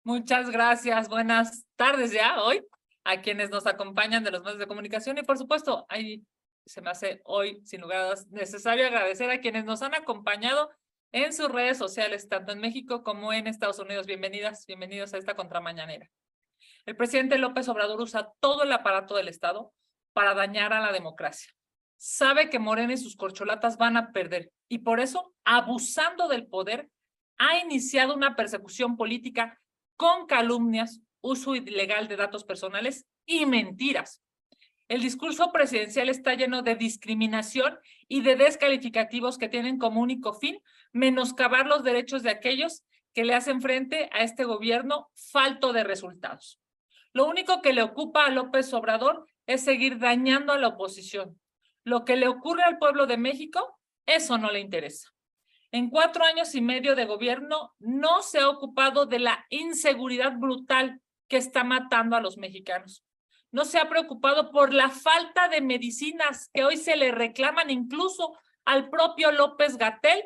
Muchas gracias. Buenas tardes ya hoy a quienes nos acompañan de los medios de comunicación y por supuesto, ahí se me hace hoy sin lugar a dudas necesario agradecer a quienes nos han acompañado en sus redes sociales, tanto en México como en Estados Unidos. Bienvenidos a esta contramañanera. El presidente López Obrador usa todo el aparato del Estado para dañar a la democracia. Sabe que Morena y sus corcholatas van a perder y por eso, abusando del poder, ha iniciado una persecución política con calumnias, uso ilegal de datos personales y mentiras. El discurso presidencial está lleno de discriminación y de descalificativos que tienen como único fin menoscabar los derechos de aquellos que le hacen frente a este gobierno falto de resultados. Lo único que le ocupa a López Obrador es seguir dañando a la oposición. Lo que le ocurre al pueblo de México, eso no le interesa. En 4 años y medio de gobierno no se ha ocupado de la inseguridad brutal que está matando a los mexicanos. No se ha preocupado por la falta de medicinas que hoy se le reclaman incluso al propio López-Gatell,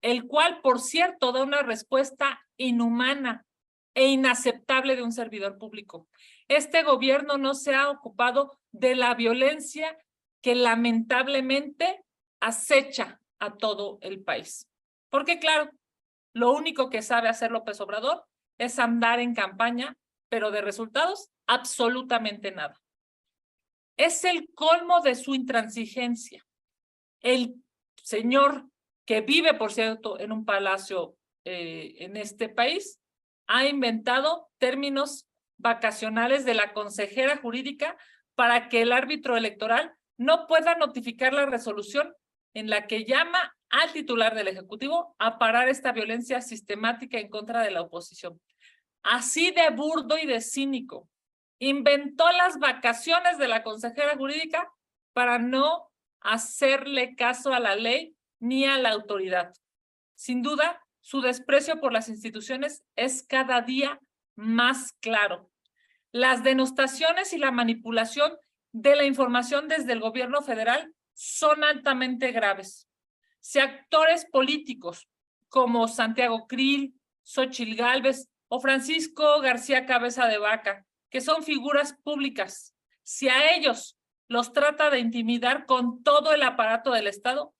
el cual, por cierto, da una respuesta inhumana e inaceptable de un servidor público. Este gobierno no se ha ocupado de la violencia que lamentablemente acecha a todo el país. Porque claro, lo único que sabe hacer López Obrador es andar en campaña, pero de resultados, absolutamente nada. Es el colmo de su intransigencia. El señor que vive, por cierto, en un palacio en este país, ha inventado términos vacacionales de la consejera jurídica para que el árbitro electoral no pueda notificar la resolución en la que llama al titular del Ejecutivo a parar esta violencia sistemática en contra de la oposición. Así de burdo y de cínico. Inventó las vacaciones de la consejera jurídica para no hacerle caso a la ley ni a la autoridad. Sin duda, su desprecio por las instituciones es cada día más claro. Las denostaciones y la manipulación de la información desde el gobierno federal son altamente graves. Si actores políticos como Santiago Krill, Xóchitl Gálvez o Francisco García Cabeza de Vaca, que son figuras públicas, si a ellos los trata de intimidar con todo el aparato del Estado,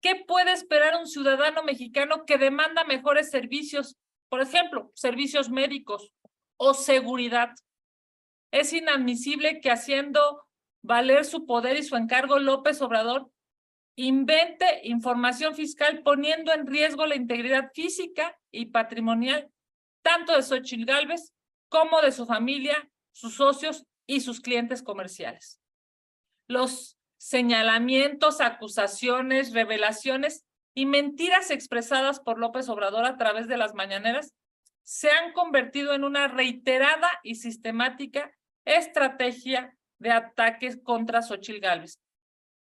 ¿qué puede esperar un ciudadano mexicano que demanda mejores servicios? Por ejemplo, servicios médicos o seguridad. Es inadmisible que haciendo valer su poder y su encargo, López Obrador invente información fiscal poniendo en riesgo la integridad física y patrimonial, tanto de Xóchitl Gálvez como de su familia, sus socios y sus clientes comerciales. Los señalamientos, acusaciones, revelaciones y mentiras expresadas por López Obrador a través de las mañaneras se han convertido en una reiterada y sistemática estrategia de ataques contra Xóchitl Gálvez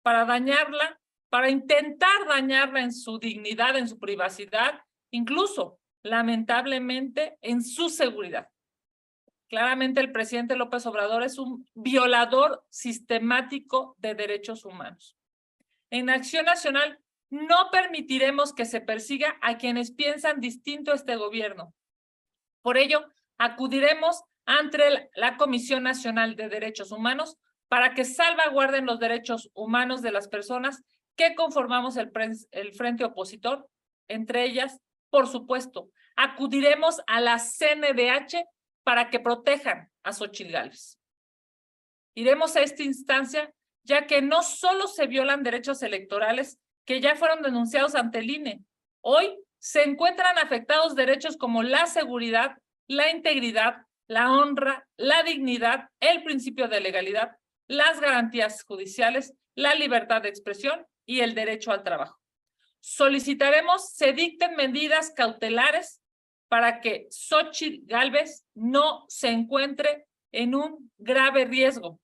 para dañarla, para intentar dañarla en su dignidad, en su privacidad, incluso, lamentablemente, en su seguridad. Claramente el presidente López Obrador es un violador sistemático de derechos humanos. En Acción Nacional no permitiremos que se persiga a quienes piensan distinto a este gobierno. Por ello, acudiremos ante la Comisión Nacional de Derechos Humanos para que salvaguarden los derechos humanos de las personas que conformamos el frente opositor. Entre ellas, por supuesto, acudiremos a la CNDH para que protejan a Xóchitl Gálvez. Iremos a esta instancia ya que no solo se violan derechos electorales que ya fueron denunciados ante el INE, hoy se encuentran afectados derechos como la seguridad, la integridad, la honra, la dignidad, el principio de legalidad, las garantías judiciales, la libertad de expresión y el derecho al trabajo. Solicitaremos se dicten medidas cautelares para que Xóchitl Gálvez no se encuentre en un grave riesgo.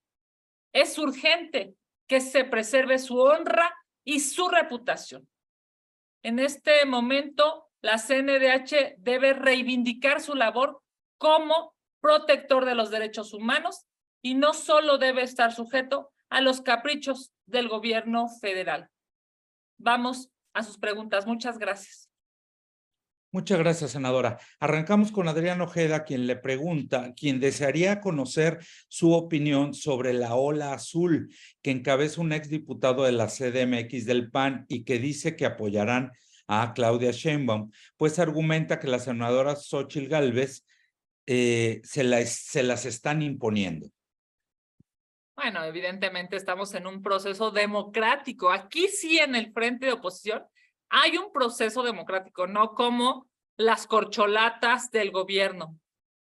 Es urgente que se preserve su honra y su reputación. En este momento, la CNDH debe reivindicar su labor como protector de los derechos humanos y no solo debe estar sujeto a los caprichos del gobierno federal. Vamos a sus preguntas. Muchas gracias. Muchas gracias, senadora. Arrancamos con Adrián Ojeda, quien desearía conocer su opinión sobre la ola azul que encabeza un exdiputado de la CDMX del PAN y que dice que apoyarán a Claudia Sheinbaum, pues argumenta que la senadora Xóchitl Gálvez se las están imponiendo. Bueno, evidentemente estamos en un proceso democrático. Aquí sí, en el frente de oposición, hay un proceso democrático, no como las corcholatas del gobierno.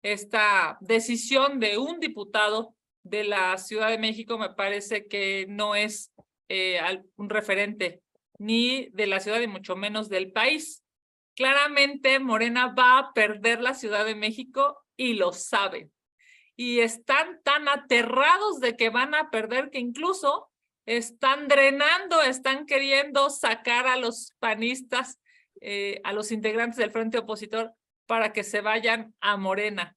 Esta decisión de un diputado de la Ciudad de México me parece que no es un referente ni de la ciudad y mucho menos del país. Claramente Morena va a perder la Ciudad de México y lo sabe. Y están tan aterrados de que van a perder que incluso están drenando, están queriendo sacar a los panistas, a los integrantes del frente opositor para que se vayan a Morena.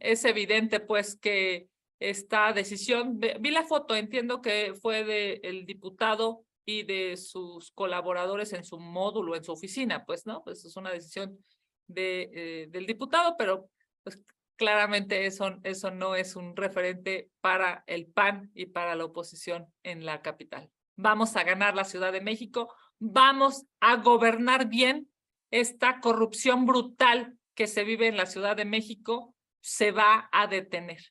Es evidente pues que esta decisión, vi la foto, entiendo que fue del diputado y de sus colaboradores en su módulo, en su oficina, pues, ¿no? Pues es una decisión del diputado, pero pues claramente eso no es un referente para el PAN y para la oposición en la capital. Vamos a ganar la Ciudad de México, vamos a gobernar bien. Esta corrupción brutal que se vive en la Ciudad de México se va a detener.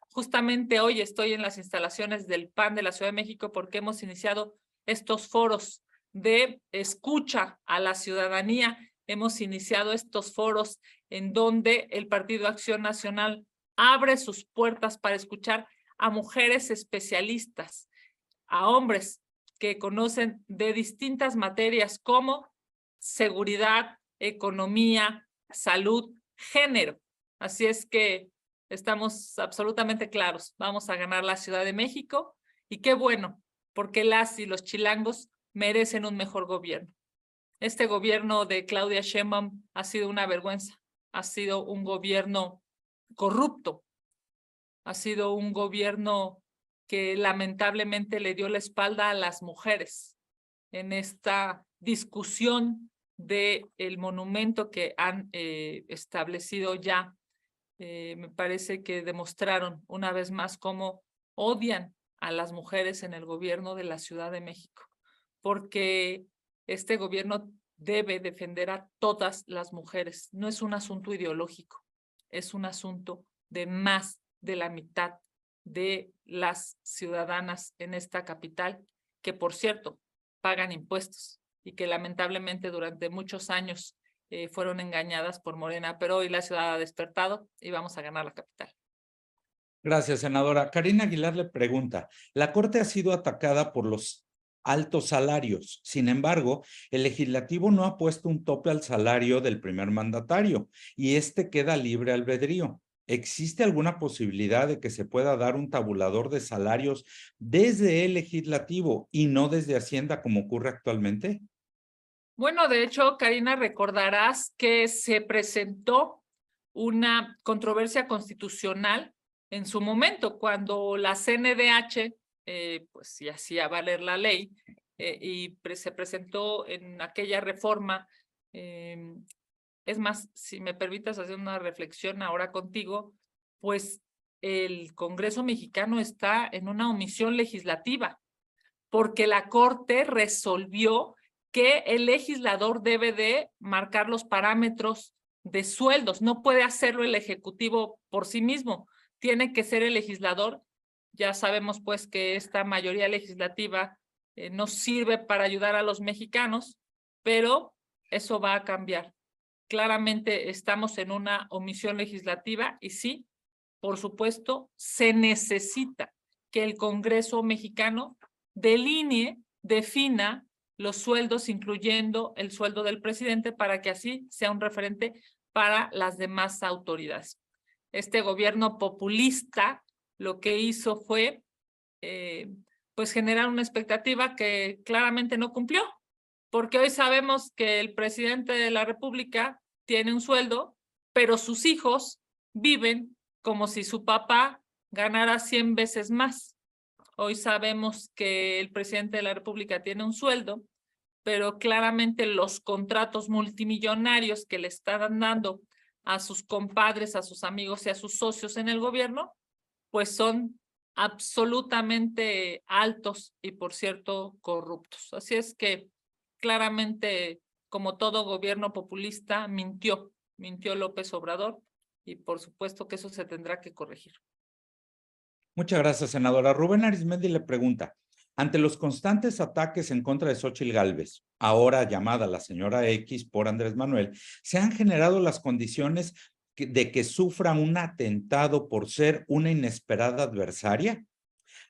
Justamente hoy estoy en las instalaciones del PAN de la Ciudad de México porque hemos iniciado estos foros de escucha a la ciudadanía. Hemos iniciado estos foros en donde el Partido Acción Nacional abre sus puertas para escuchar a mujeres especialistas, a hombres que conocen de distintas materias como seguridad, economía, salud, género. Así es que estamos absolutamente claros. Vamos a ganar la Ciudad de México y qué bueno, porque las y los chilangos merecen un mejor gobierno. Este gobierno de Claudia Sheinbaum ha sido una vergüenza, ha sido un gobierno corrupto, ha sido un gobierno que lamentablemente le dio la espalda a las mujeres en esta discusión del monumento que han establecido ya. Me parece que demostraron una vez más cómo odian a las mujeres en el gobierno de la Ciudad de México, porque este gobierno debe defender a todas las mujeres. No es un asunto ideológico, es un asunto de más de la mitad de las ciudadanas en esta capital, que por cierto, pagan impuestos y que lamentablemente durante muchos años fueron engañadas por Morena, pero hoy la ciudad ha despertado y vamos a ganar la capital. Gracias, senadora. Karina Aguilar le pregunta, la Corte ha sido atacada por los altos salarios. Sin embargo, el legislativo no ha puesto un tope al salario del primer mandatario y este queda libre albedrío. ¿Existe alguna posibilidad de que se pueda dar un tabulador de salarios desde el legislativo y no desde Hacienda como ocurre actualmente? Bueno, de hecho, Karina, recordarás que se presentó una controversia constitucional en su momento, cuando la CNDH, pues sí hacía valer la ley, y se presentó en aquella reforma. Es más, si me permitas hacer una reflexión ahora contigo, pues el Congreso mexicano está en una omisión legislativa, porque la Corte resolvió que el legislador debe de marcar los parámetros de sueldos, no puede hacerlo el Ejecutivo por sí mismo, tiene que ser el legislador. Ya sabemos pues que esta mayoría legislativa no sirve para ayudar a los mexicanos, pero eso va a cambiar. Claramente estamos en una omisión legislativa y sí, por supuesto, se necesita que el Congreso mexicano delinee, defina los sueldos, incluyendo el sueldo del presidente, para que así sea un referente para las demás autoridades. Este gobierno populista lo que hizo fue pues generar una expectativa que claramente no cumplió, porque hoy sabemos que el presidente de la República tiene un sueldo, pero sus hijos viven como si su papá ganara 100 veces más. Hoy sabemos que el presidente de la República tiene un sueldo, pero claramente los contratos multimillonarios que le están dando a sus compadres, a sus amigos y a sus socios en el gobierno, pues son absolutamente altos y, por cierto, corruptos. Así es que claramente, como todo gobierno populista, mintió López Obrador, y por supuesto que eso se tendrá que corregir. Muchas gracias, senadora. Rubén Arizmendi le pregunta, ante los constantes ataques en contra de Xóchitl Gálvez, ahora llamada la señora X por Andrés Manuel, ¿se han generado las condiciones de que sufra un atentado por ser una inesperada adversaria?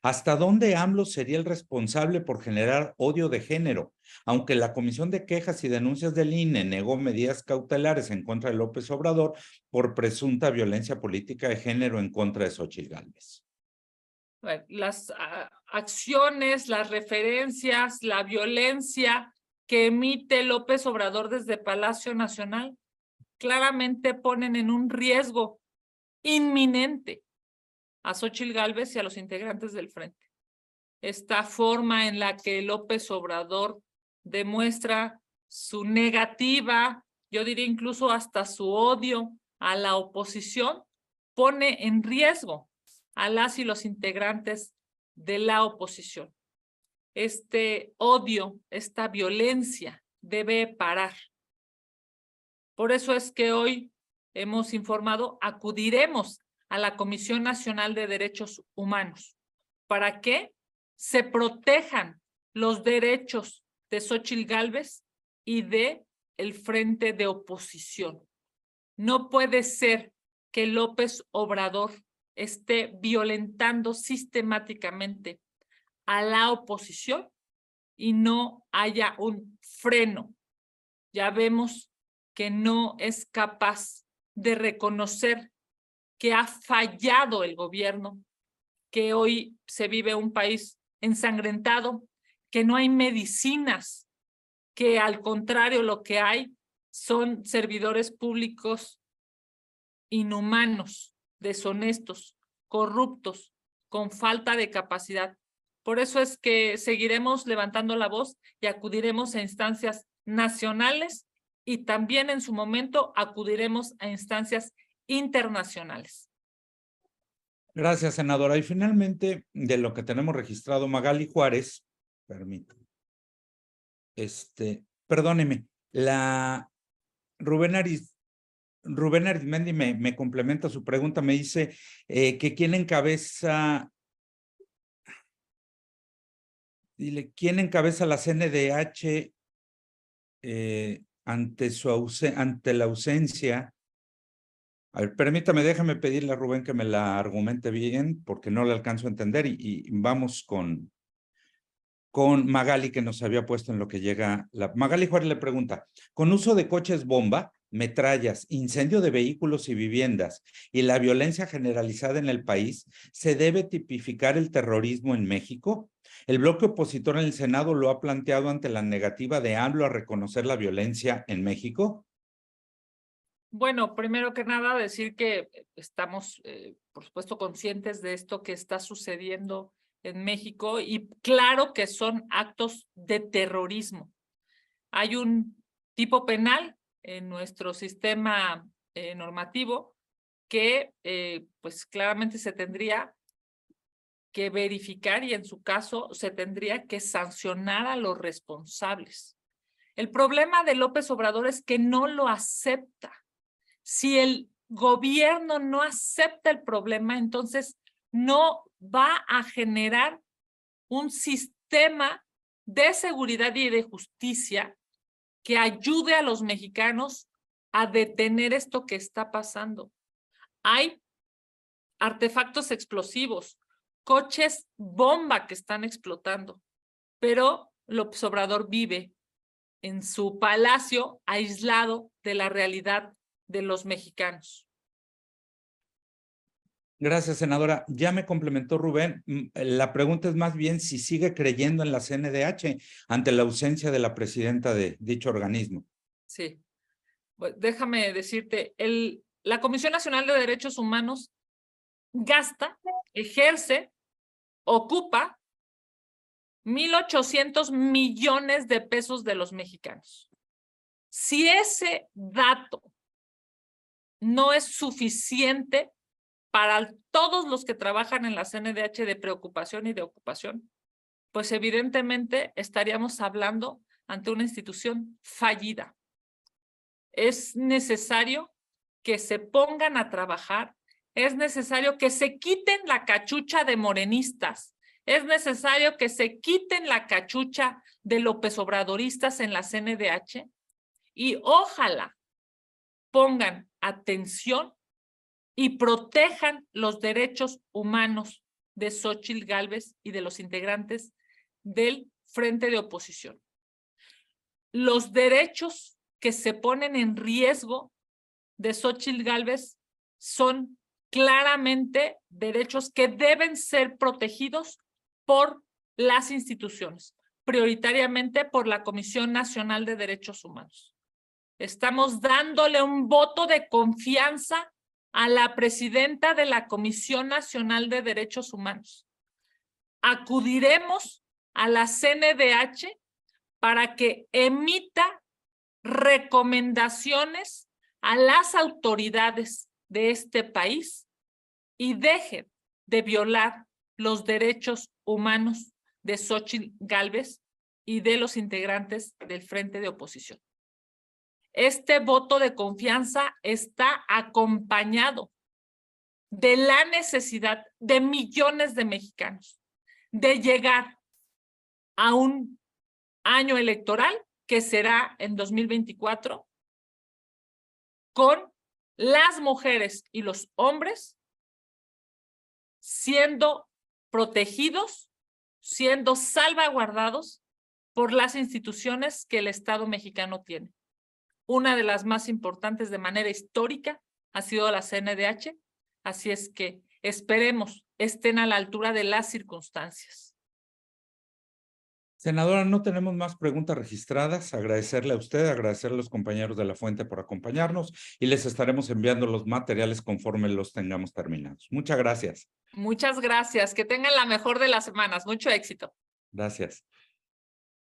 ¿Hasta dónde AMLO sería el responsable por generar odio de género? Aunque la Comisión de Quejas y Denuncias del INE negó medidas cautelares en contra de López Obrador por presunta violencia política de género en contra de Xóchitl Gálvez. Las acciones, las referencias, la violencia que emite López Obrador desde Palacio Nacional claramente ponen en un riesgo inminente a Xóchitl Gálvez y a los integrantes del Frente. Esta forma en la que López Obrador demuestra su negativa, yo diría incluso hasta su odio a la oposición, pone en riesgo a las y los integrantes de la oposición. Este odio, esta violencia debe parar. Por eso es que hoy hemos informado, acudiremos a la Comisión Nacional de Derechos Humanos para que se protejan los derechos de Xóchitl Gálvez y de el Frente de Oposición. No puede ser que López Obrador esté violentando sistemáticamente a la oposición y no haya un freno. Ya vemos que no es capaz de reconocer que ha fallado el gobierno, que hoy se vive un país ensangrentado, que no hay medicinas, que al contrario lo que hay son servidores públicos inhumanos, deshonestos, corruptos, con falta de capacidad. Por eso es que seguiremos levantando la voz y acudiremos a instancias nacionales y también en su momento acudiremos a instancias internacionales. Gracias, senadora. Y finalmente, de lo que tenemos registrado, Magali Juárez, permítame, perdóneme, Rubén Arizmendi me complementa su pregunta, me dice que quién encabeza la CNDH ante la ausencia. A ver, permítame, déjame pedirle a Rubén que me la argumente bien, porque no la alcanzo a entender, y vamos con Magali, que nos había puesto en lo que llega. Magali Juárez le pregunta, con uso de coches bomba, metrallas, incendio de vehículos y viviendas y la violencia generalizada en el país, ¿se debe tipificar el terrorismo en México? El bloque opositor en el Senado lo ha planteado ante la negativa de AMLO a reconocer la violencia en México. Bueno, primero que nada, decir que estamos, por supuesto, conscientes de esto que está sucediendo en México y claro que son actos de terrorismo. Hay un tipo penal en nuestro sistema normativo que pues claramente se tendría que verificar y en su caso se tendría que sancionar a los responsables. El problema de López Obrador es que no lo acepta. Si el gobierno no acepta el problema, entonces no va a generar un sistema de seguridad y de justicia que ayude a los mexicanos a detener esto que está pasando. Hay artefactos explosivos, coches bomba que están explotando, pero López Obrador vive en su palacio aislado de la realidad de los mexicanos. Gracias, senadora. Ya me complementó Rubén. La pregunta es más bien si sigue creyendo en la CNDH ante la ausencia de la presidenta de dicho organismo. Sí. Pues déjame decirte, la Comisión Nacional de Derechos Humanos gasta, ejerce, ocupa 1,800 millones de pesos de los mexicanos. Si ese dato no es suficiente para todos los que trabajan en la CNDH de preocupación y de ocupación, pues evidentemente estaríamos hablando ante una institución fallida. Es necesario que se pongan a trabajar, es necesario que se quiten la cachucha de morenistas, es necesario que se quiten la cachucha de López Obradoristas en la CNDH y ojalá pongan atención y protejan los derechos humanos de Xóchitl Gálvez y de los integrantes del Frente de Oposición. Los derechos que se ponen en riesgo de Xóchitl Gálvez son claramente derechos que deben ser protegidos por las instituciones, prioritariamente por la Comisión Nacional de Derechos Humanos. Estamos dándole un voto de confianza a la presidenta de la Comisión Nacional de Derechos Humanos. Acudiremos a la CNDH para que emita recomendaciones a las autoridades de este país y dejen de violar los derechos humanos de Xóchitl Gálvez y de los integrantes del Frente de Oposición. Este voto de confianza está acompañado de la necesidad de millones de mexicanos de llegar a un año electoral que será en 2024 con las mujeres y los hombres siendo protegidos, siendo salvaguardados por las instituciones que el Estado mexicano tiene. Una de las más importantes de manera histórica ha sido la CNDH, así es que esperemos estén a la altura de las circunstancias. Senadora, no tenemos más preguntas registradas. Agradecerle a usted, agradecerle a los compañeros de La Fuente por acompañarnos y les estaremos enviando los materiales conforme los tengamos terminados. Muchas gracias. Muchas gracias. Que tengan la mejor de las semanas. Mucho éxito. Gracias.